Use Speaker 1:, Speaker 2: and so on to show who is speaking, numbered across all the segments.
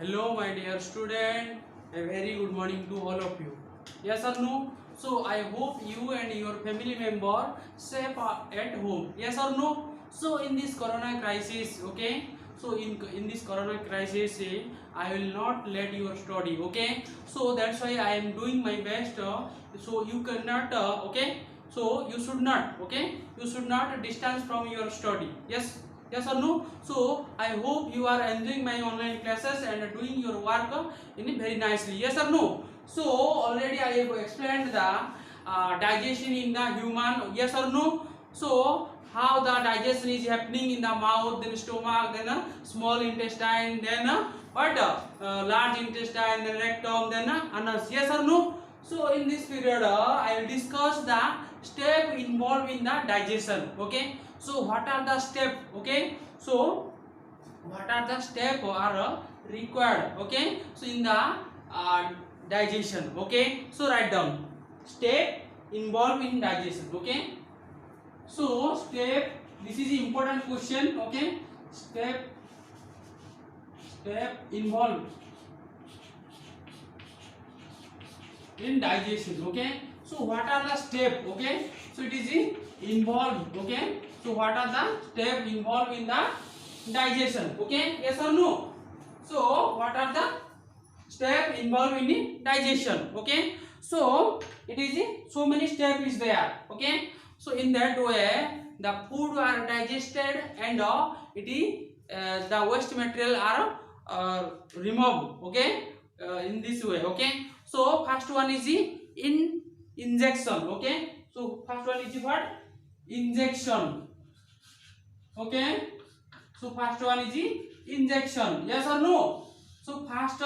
Speaker 1: Hello, my dear student. A very good morning to all of you. Yes or no? So I hope you and your family member safe at home. Yes or no? So in this Corona crisis, okay. So in this Corona crisis, I will not let your study. Okay. So that's why I am doing my best. So you cannot. Okay. So you should not. Okay. You should not distance from your study. Yes or no? So I hope you are enjoying my online classes and doing your work in very nicely. Yes or no? So already I have explained the digestion in the human. Yes or no? So how the digestion is happening in the mouth, then stomach, then small intestine, then large intestine, then rectum, then anus. Yes or no? So in this period I will discuss the step involved in the digestion. Okay. So what are the step? Okay. So what are the step are required? Okay. So in the digestion. Okay. So write down step involved in digestion. Okay. So step, this is important question. Okay. Step involved in digestion. Okay. So what are the step? Okay. So it is involved. Okay. So what are the step involved in the digestion? Okay. Yes or no? So what are the step involved in the digestion? Okay. So it is so many step is there. Okay. So in that way the food are digested and it is the waste material are removed. Okay. In this way. Okay. So first one is the injection. Okay. So first one is what? Injection. Okay. So first one is the injection. Yes or no? So first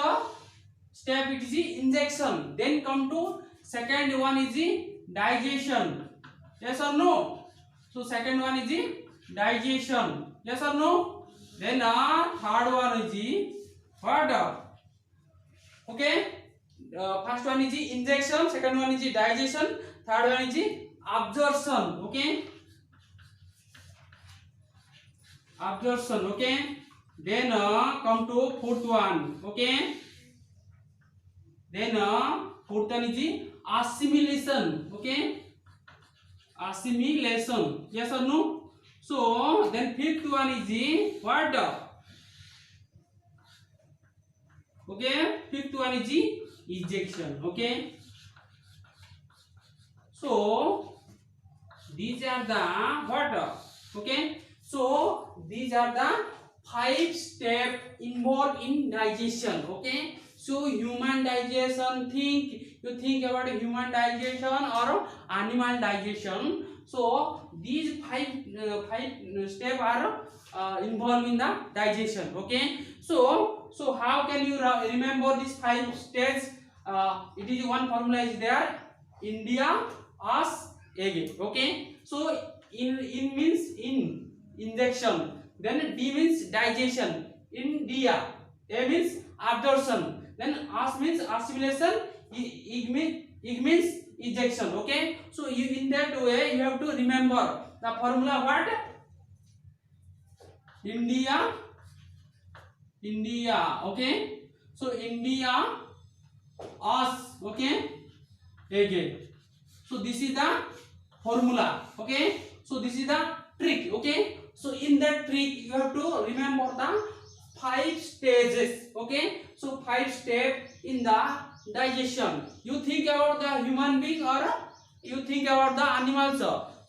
Speaker 1: step it is the injection. Then come to second one is the digestion. Yes or no? So second one is the digestion. Yes or no? Then third one is the what? Okay. First one is the injection. Second one is the digestion. Third one is the absorption. Okay. Absorption. Okay. Then come to fourth one. Okay. Then fourth one is the assimilation. Okay. Assimilation. Yes or no? So then fifth one is the what? Okay. Fifth one is the ejection. Okay. So these are the what? Okay. So these are the 5 steps involved in digestion. Okay. So human digestion, you think about human digestion or animal digestion. So these five steps are involved in the digestion. Okay. So how can you remember these 5 steps? It is one formula is there. India, us, again. Okay. So in means in injection. Then D means digestion. India. A means absorption. Then as means assimilation. Ig means ejection. Okay. So you in that way you have to remember the formula what? India. Okay. So India, us. Okay. Again. So this is the formula. Okay. So this is the trick. Okay. So in that trick you have to remember the 5 stages. Okay. So 5 steps in the digestion. You think about the human being or you think about the animals.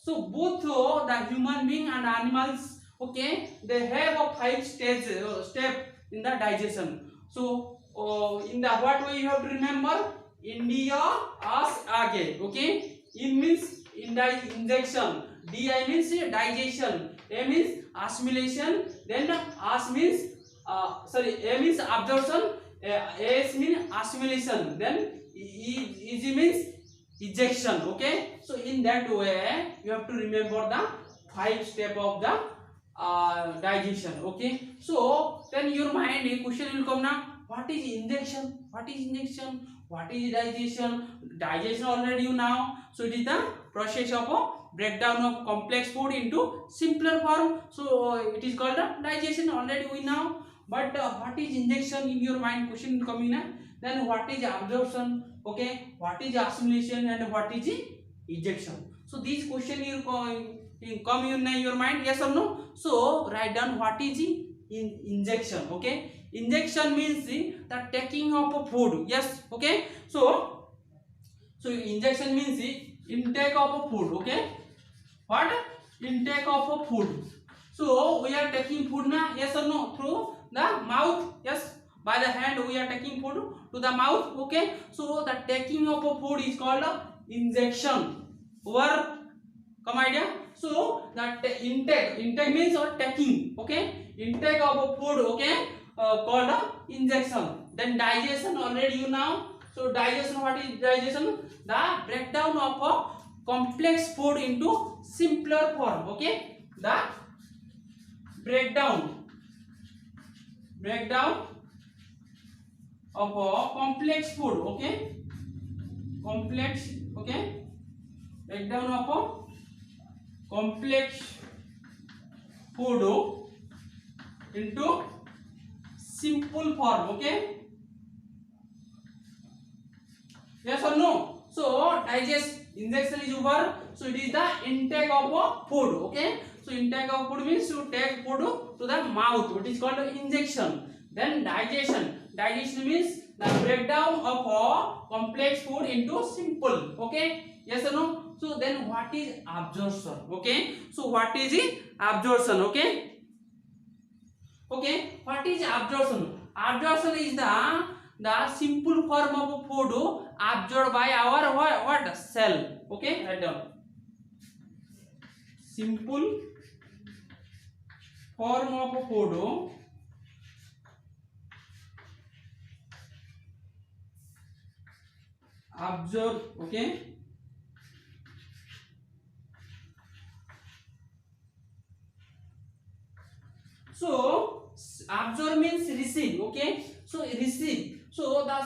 Speaker 1: So both the human being and animals, okay, they have a 5 step in the digestion. So in the what way you have to remember? India, us, again. Okay. In means injection. Di means digestion. A means assimilation. Then as means A means absorption. S means assimilation. Then E means ejection. Okay. So in that way you have to remember the 5 step of the digestion. Okay. So then your mind a question will come now. What is injection? What is injection? What is digestion? Digestion already you know. So it is the process of a breakdown of complex food into simpler form. So it is called the digestion already we know. but what is injection in your mind question coming na, then what is absorption, okay, what is assimilation and what is ejection. So these question you come in your mind, yes or no. So write down what is injection. Okay, injection means the taking of a food. Yes, okay. So injection means the intake of a food. Okay, what intake of a food. So we are taking food na, yes or no, through the mouth. Yes, by the hand we are taking food to the mouth. Okay, so the taking of a food is called injection. Over come idea. So that intake means taking. Okay, intake of a food, okay, called injection. Then digestion already you know. So digestion, what is digestion? The breakdown of a complex food into simpler form. Okay, the breakdown of a complex food. Okay, complex, okay, breakdown of a complex food into simple form. Okay, yes or no. So digest, injection is over, so it is the intake of a food. Okay, so intake of food means you take food to the mouth, it is called injection. Then digestion means the breakdown of a complex food into simple. Okay, yes or no. So then what is absorption? Okay, so what is absorption? Okay, what is absorption? Absorption is the simple form of food absorbed by our what cell. Okay, write down simple form of food absorb. Okay, so absorb means receive. Okay, so receive. So the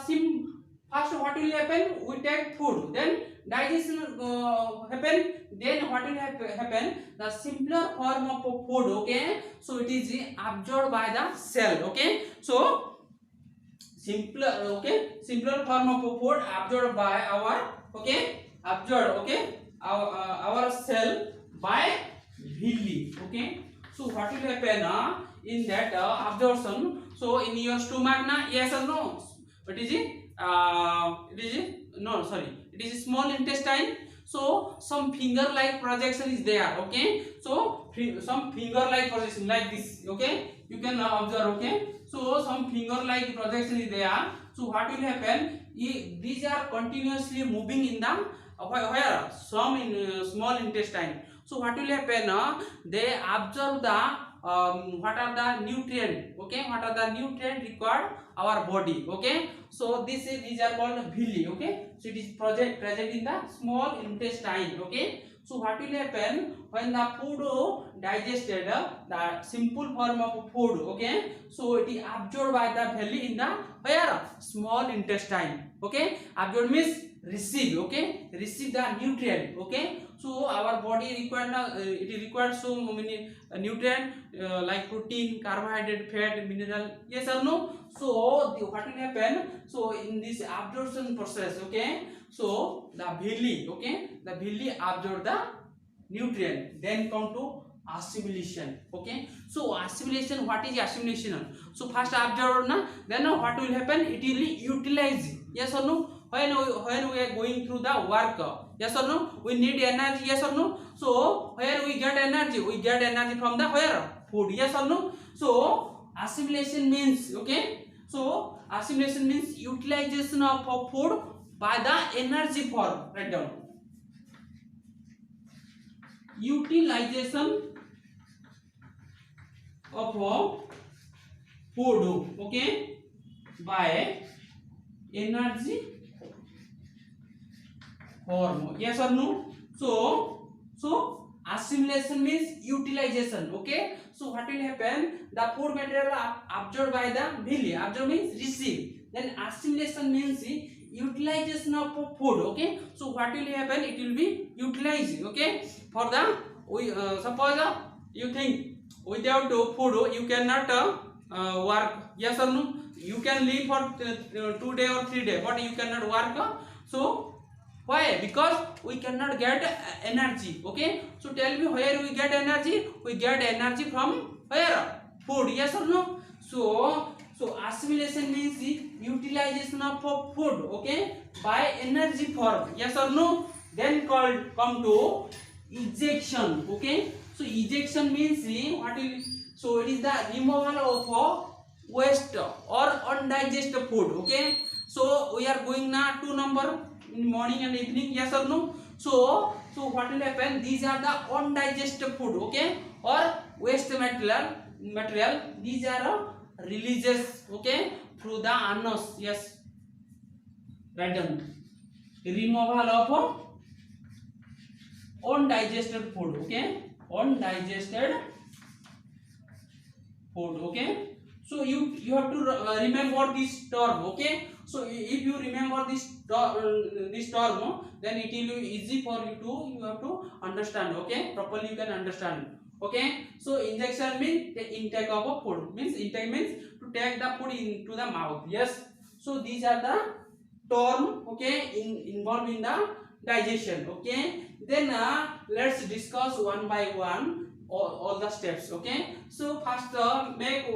Speaker 1: first what will happen, we take food, then digestion happen, then what will happen, the simpler form of food. Okay, so it is absorbed by the cell. Okay, so simpler, okay, simpler form of food absorbed by our, okay, absorbed, okay, our cell by villi. Okay, so what will happen in that absorption. So in your stomach na, yes or no, it is no, sorry, it is small intestine. So some finger like projection is there. Okay, so some finger like projection like this. Okay, you can observe. Okay, so some finger like projection is there. So what will happen, these are continuously moving in the where some in small intestine. So what will happen, they absorb the what are the nutrient. Okay, what are the nutrient required our body. Okay, so these are called villi. Okay, so it is present in the small intestine. Okay, so what will happen when the food digested, the simple form of food. Okay, so it is absorbed by the belly in the where small intestine. Okay, absorb means receive. Okay, receive the nutrient. Okay, so our body require it requires so many nutrient like protein, carbohydrate, fat, mineral. Yes or no. So what will happen, so in this absorption process. Okay, so the villi, okay, the villi absorb the nutrient, then come to assimilation. Okay, so assimilation, what is assimilation? So first absorb na, then what will happen, it will utilize. Yes or no. When we are going through the work, yes or no, we need energy. Yes or no. So where we get energy, we get energy from the where food. Yes or no. So assimilation means, okay, so assimilation means utilization of food by the energy form. Write down utilization of food, okay, by energy form. Yes or no. So assimilation means utilization. Okay, so what will happen, the food material absorbed by the villi. Absorb means receive, then assimilation means utilization of food. Okay, so what will happen, it will be utilized. Okay, for the suppose you think without food you cannot work? Yes or no? You can live for 2 days or 3 days, but you cannot work. So why? Because we cannot get energy. Okay, so tell me, where we get energy? We get energy from where? Food. Yes or no? So assimilation means the utilization of food, okay, by energy form. Yes or no? Then come to ejection. Okay, so ejection means what is, so it is the removal of waste or undigested food. Okay, so we are going now 2 number in morning and evening. Yes or no? So what will happen? These are the undigested food, okay, or waste material. These are releases, okay, through the anus. Yes, write down. Removal of undigested food, okay, undigested food. Okay, so you have to remember this term. Okay, so if you remember this term, then it will be easy for you have to understand. Okay, properly you can understand. Okay, so injection means the intake of a food, means intake means to take the food into the mouth. Yes, so these are the term, okay, involved in the digestion. Okay, then let's discuss one by one all the steps. Okay, so first make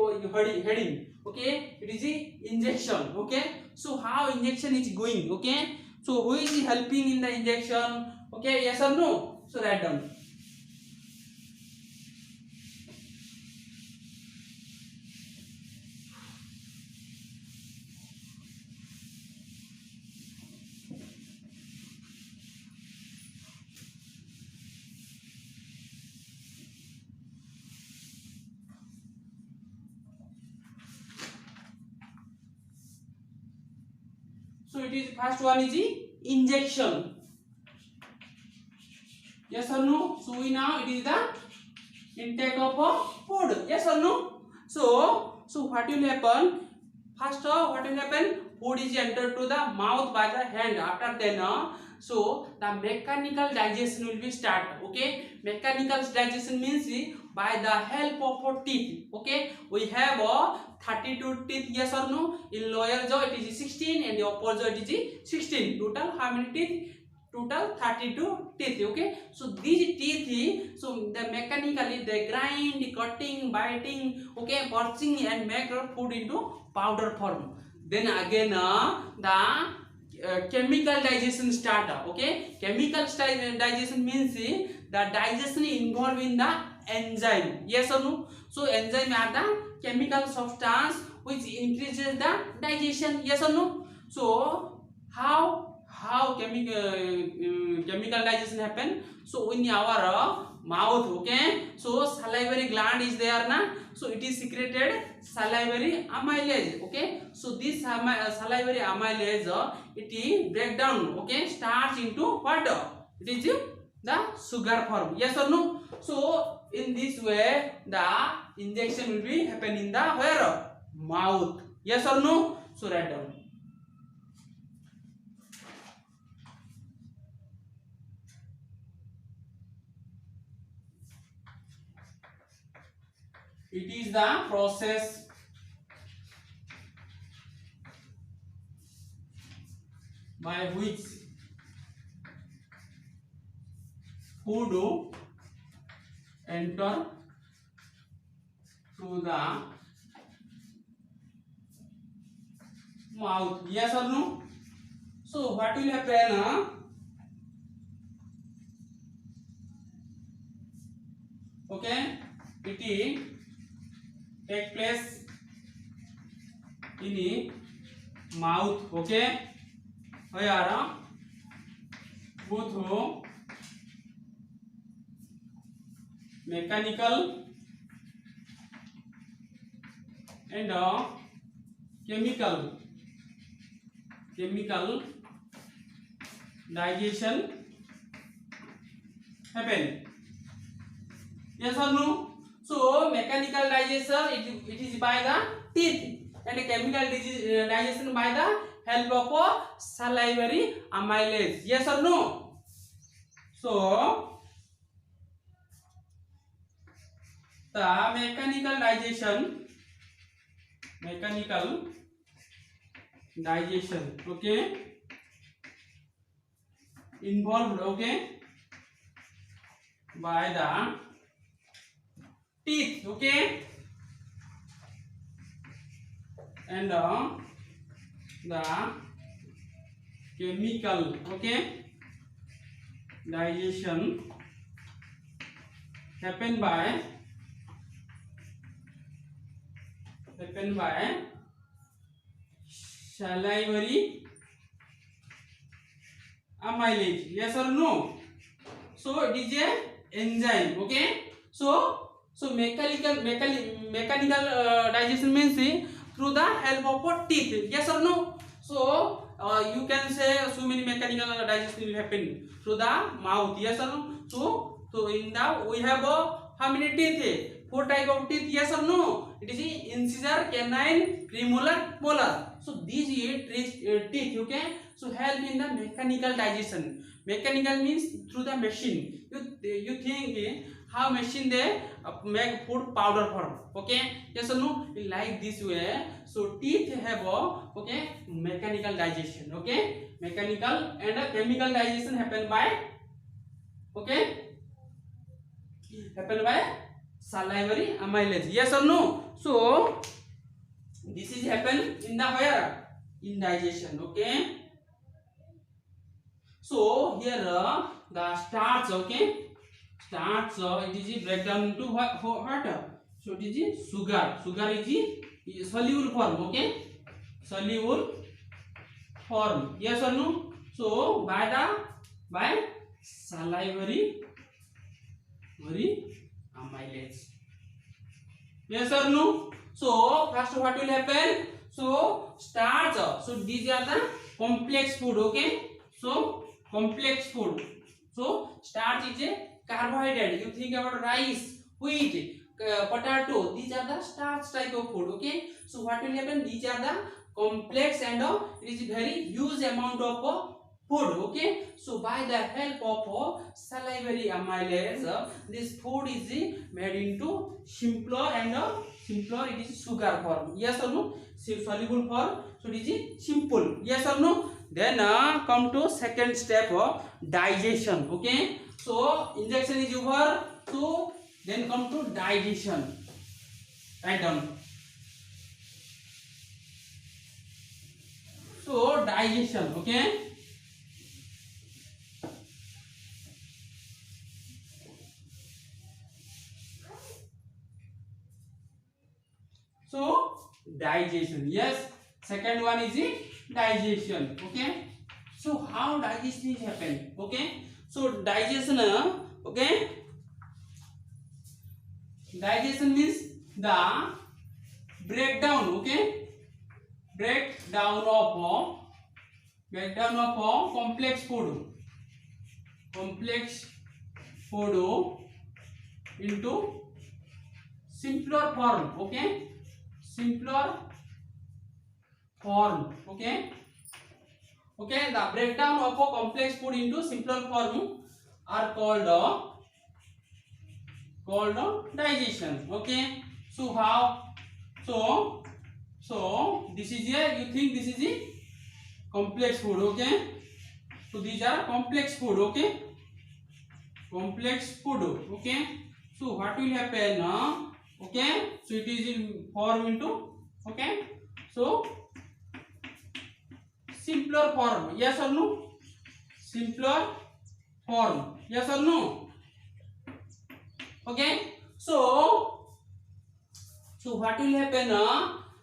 Speaker 1: heading. Okay, it is the injection. Okay, so how injection is going? Okay, so who is helping in the injection? Okay, yes or no? So write down. So it is first one is the injection. Yes or no? So we now it is the intake of food. Yes or no? So what will happen? First, what will happen? Food is entered to the mouth by the hand. After then, so the mechanical digestion will be start. Okay, mechanical digestion means by the help of teeth. Okay, we have 32 teeth. Yes or no? In lower jaw it is 16 and the upper jaw it is 16. Total how many teeth? Total 32 teeth. Okay, so these teeth, so the mechanically they grind, cutting, biting, okay, purging and make the food into powder form. Then again the chemical digestion start. Okay, chemical digestion means the digestion involved in the enzyme. Yes or no? So enzyme are the chemical substance which increases the digestion. Yes or no? So how chemical digestion happen? So in our mouth, okay, so salivary gland is there na, so it is secreted salivary amylase. Okay, so this salivary amylase it is break down, okay, starts into what? It is the sugar form. Yes or no? So in this way the injection will be happen in the where? Mouth. Yes or no? So write down. It is the process by which food enter to the mouth. Yes or no? So what will happen? Okay, it is take place in the mouth. Okay, where both mechanical and chemical digestion happen. Yes or no? So mechanical digestion it is by the teeth and chemical digestion by the help of salivary amylase. Yes or no? So the mechanical digestion mechanical digestion, okay, involved, okay, by the teeth, okay, and the chemical, okay, digestion happen by salivary amylase, yes or no? So it is a enzyme, okay. So mechanical digestion means through the help of teeth, yes or no? So you can say so many mechanical digestion will happen through the mouth, yes or no? So in the we have how many teeth? 4 type of teeth, yes or no? It is incisor, canine, premolar, molar. So these teeth, okay, so help in the mechanical digestion. Mechanical means through the machine. You think how machine they make food powder form, okay, yes or no? Like this way. So teeth have okay mechanical digestion, okay, mechanical and chemical digestion happen by salivary amylase, yes or no? So this is happen in the where? In digestion, okay. So here the starch, okay, starch it is breakdown into what? So it is sugar is soluble form, okay, soluble form, yes or no? So by salivary amylase, yes or no? So first what will happen? So starch, so these are the complex food, okay, so complex food. So starch is a carbohydrate. You think about rice, wheat, potato, these are the starch type of food, okay. So what will happen? These are the complex and it is very huge amount of food, okay. So by the help of salivary amylase, this food is made into simpler and simpler, it is sugar form, yes or no? Soluble form, so it is simple, yes or no? Then come to second step of digestion, okay. So injection is over, so then come to digestion. Write down. So digestion, okay. So digestion, yes, second one is digestion, okay. So how digestion is happen, okay. So digestion, okay, digestion means the breakdown, okay, breakdown of complex food into simpler form, okay, simpler form, okay, okay. The breakdown of a complex food into simpler form are called digestion, okay. So how? So this is a, you think this is a complex food, okay. So these are complex food, okay, complex food, okay. So what will happen? Okay, so it is in form into, okay, so simpler form, yes or no? Simpler form, yes or no? Okay. So what will happen?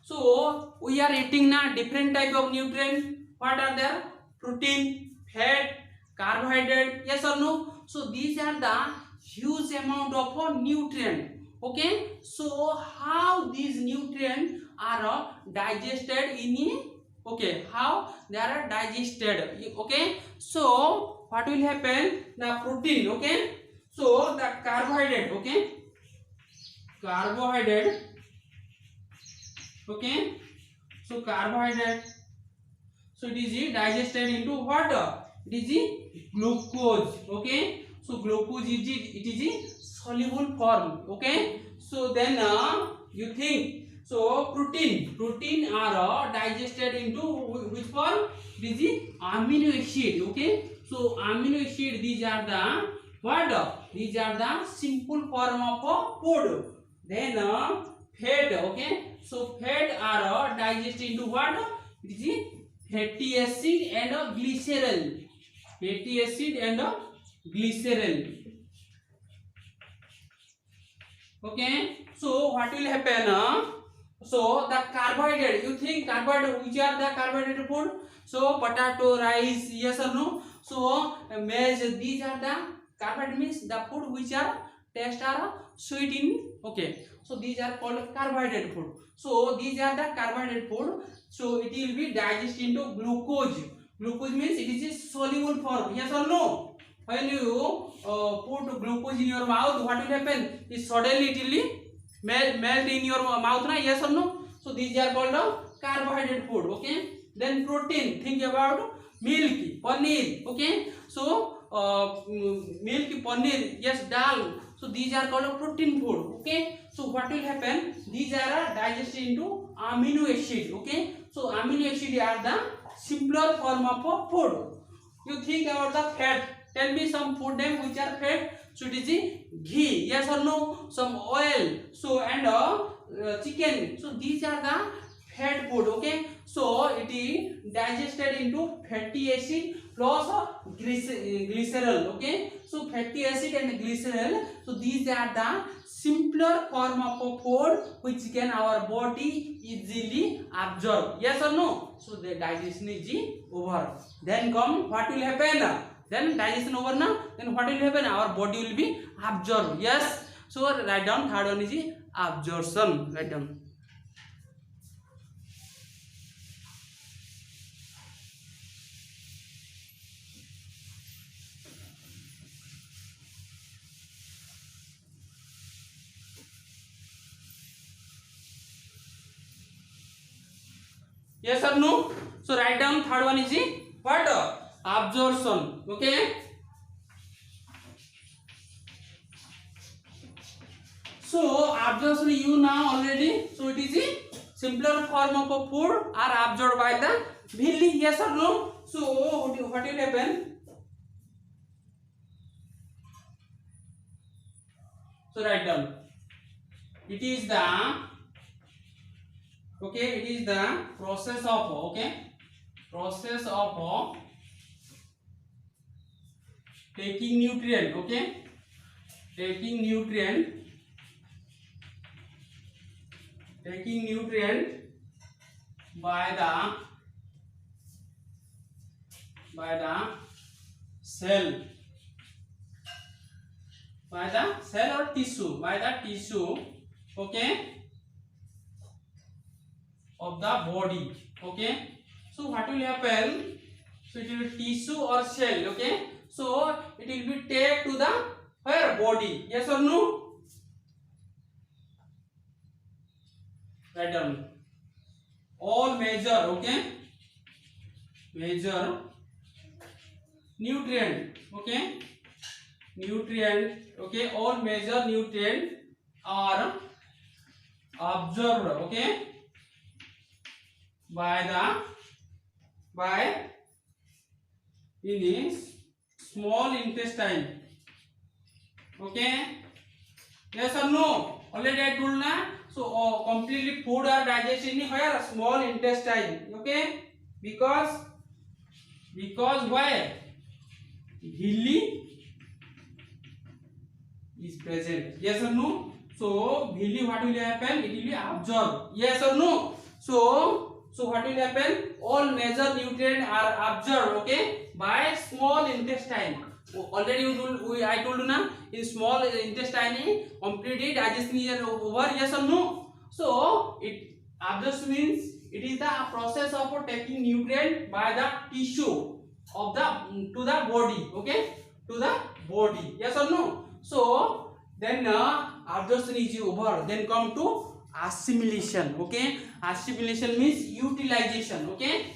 Speaker 1: So we are eating now different type of nutrient. What are there? Protein, fat, carbohydrate, yes or no? So these are the huge amount of nutrient, okay. So how these nutrients are digested in, okay, how they are digested, okay. So what will happen? The protein, okay, so the carbohydrate, okay, carbohydrate, okay, so carbohydrate, so it is digested into what? It is glucose, okay. So glucose is it is soluble form, okay. So then you think So protein are digested into which form? This is amino acid. Okay. So amino acid, these are the what? These are the simple form of food. Then fat. Okay. So fat are digested into what? This is fatty acid and glycerol. Fatty acid and glycerol. Okay. So what will happen? So the carbohydrate, you think carbohydrate, which are the carbohydrate food? So potato, rice, yes or no? So maize, these are the carbohydrate, means the food which are taste are sweet in. Okay. So these are called carbohydrate food. So these are the carbohydrate food. So it will be digested into glucose. Glucose means it is a soluble form. Yes or no? When you put glucose in your mouth, what will happen? It suddenly it will be melt in your mouth, na? Yes or no? So these are called carbohydrate food. Okay. Then protein, think about milk, paneer. Okay. So milk, paneer, yes, dal. So these are called protein food. Okay. So what will happen? These are digested into amino acid. Okay. So amino acid are the simpler form of food. You think about the fat. Tell me some food name which are fat. So it is ghee, yes or no? Some oil, so and chicken. So these are the fat food. Okay. So it is digested into fatty acid plus glycerol. Okay. So fatty acid and glycerol. So these are the simpler form of food which can our body easily absorb. Yes or no? So the digestion is over. Then come, what will happen? Then digestion over now. Then what will happen? Our body will be absorbed. Yes. So write down, third one is absorption. Write down. Yes or no? So write down, third one is what? Absorption. Okay. So absorption you now already. So it is a simpler form of food are absorbed by the villi. Yes or no? So what will happen? So write down. It is the, okay, it is the process of, okay, process of taking nutrient. Okay, taking nutrient by the cell, by the cell or tissue, by the tissue, okay, of the body. Okay. So what will happen? So it will be tissue or cell. Okay. So it will be take to the where? Body. Yes or no? Write down. All measure. Okay. Measure nutrient. Okay. Nutrient. Okay. All measure nutrient are observed. Okay. By in small intestine. Okay. Yes or no? Already I told na. So completely food are digested in where? Small intestine. Okay. Because why? Villi is present. Yes or no? So villi, what will happen? It will be absorbed. Yes or no? So what will happen? All major nutrients are absorbed. Okay, by small intestine. Already I told you na, in small intestine completely digestion is over. Yes or no? So it absorption means it is the process of taking nutrient by the tissue of the to the body. Okay, to the body. Yes or no? So then absorption is over. Then come to assimilation. Okay, assimilation means utilization. Okay,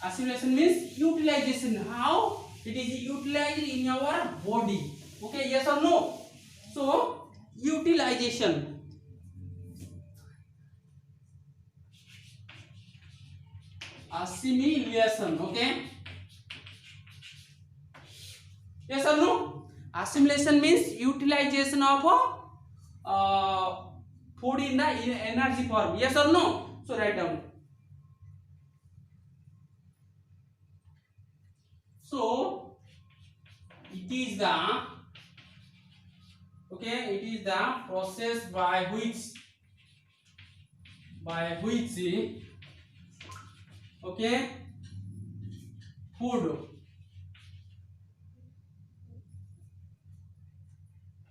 Speaker 1: assimilation means utilization. How it is utilized in our body. Okay, yes or no? So utilization. assimilation. Okay, yes or no? Assimilation means utilization of food in the energy form. Yes or no? So write down. So it is the, okay, it is the process by which okay, food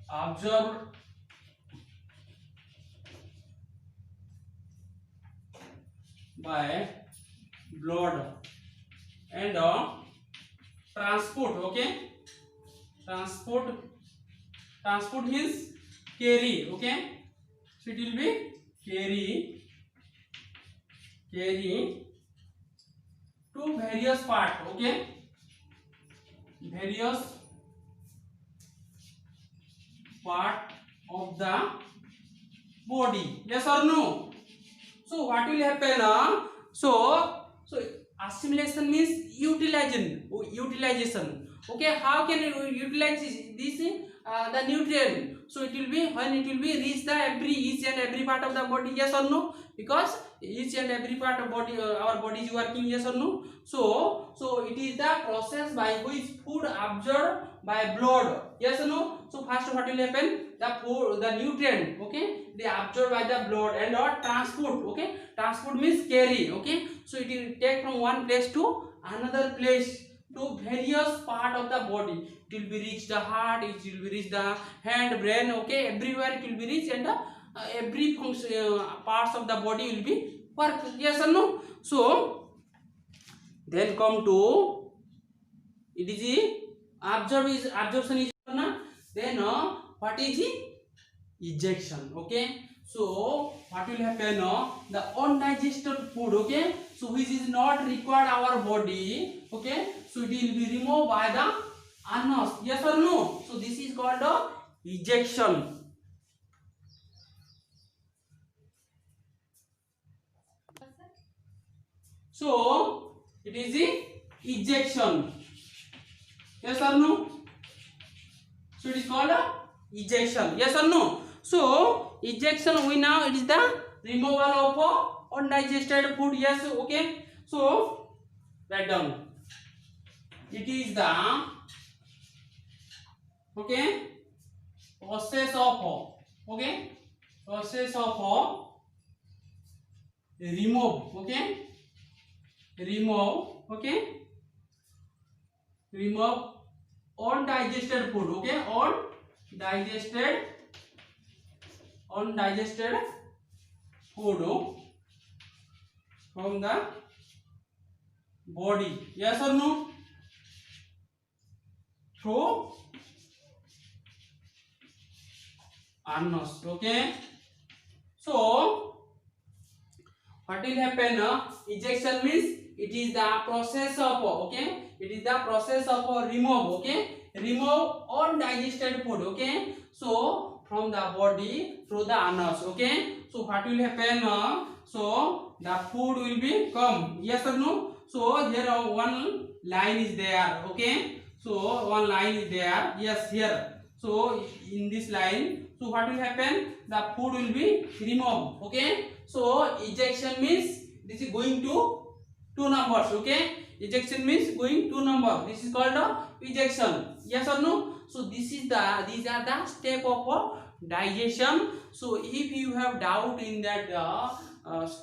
Speaker 1: absorbed by blood and transport. Okay, transport means carry. Okay, so it will be carry to various part. Okay, various part of the body. Yes or no? So what will happen? So assimilation means utilization. Okay, how can you utilize this the nutrient? So it will be when it will be reach the each and every part of the body. Yes or no? Because each and every part of body, our body is working. Yes or no? So it is the process by which food absorbed by blood. Yes or no? So first what will happen? The nutrient, okay, they absorbed by the blood and or transport. Okay, transport means carry. Okay, so it will take from one place to another place to various part of the body. It will be reach the heart, it will be reach the hand, brain. Okay, everywhere it will be reach, and every function parts of the body will be work. Yes or no? So then come to, it is the absorption is na. Then what is the ejection? Okay, so what will happen? The undigested food, okay, so which is not required our body, okay, so it will be removed by the anus. Yes or no? So this is called ejection. So it is the ejection. Yes or no? So it is called ejection. Yes or no? So ejection, we now it is the removal of undigested food. Yes, okay. So write down. It is the, okay, process of, okay, process of remove. Okay, remove. Okay, remove undigested food. Okay, undigested food from the body. Yes or no? Through anus. Okay, so what will happen? Ejection means it is the process of, okay, it is the process of remove. Okay, remove undigested food. Okay, so from the body through the anus. Okay, so what will happen? So the food will be come. Yes or no? So here one line is there. Okay, so one line is there. Yes, here. So in this line, so what will happen? The food will be removed. Okay, so ejection means this is going to two numbers. Okay, ejection means going two number. This is called ejection. Yes or no? So these are the step of digestion. So if you have doubt in that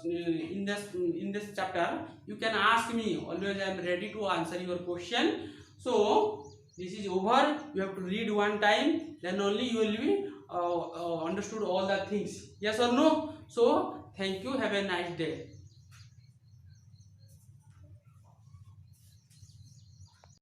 Speaker 1: in this chapter, you can ask me. Always I am ready to answer your question. So this is over. You have to read one time, then only you will be understood all the things. Yes or no? So thank you. Have a nice day.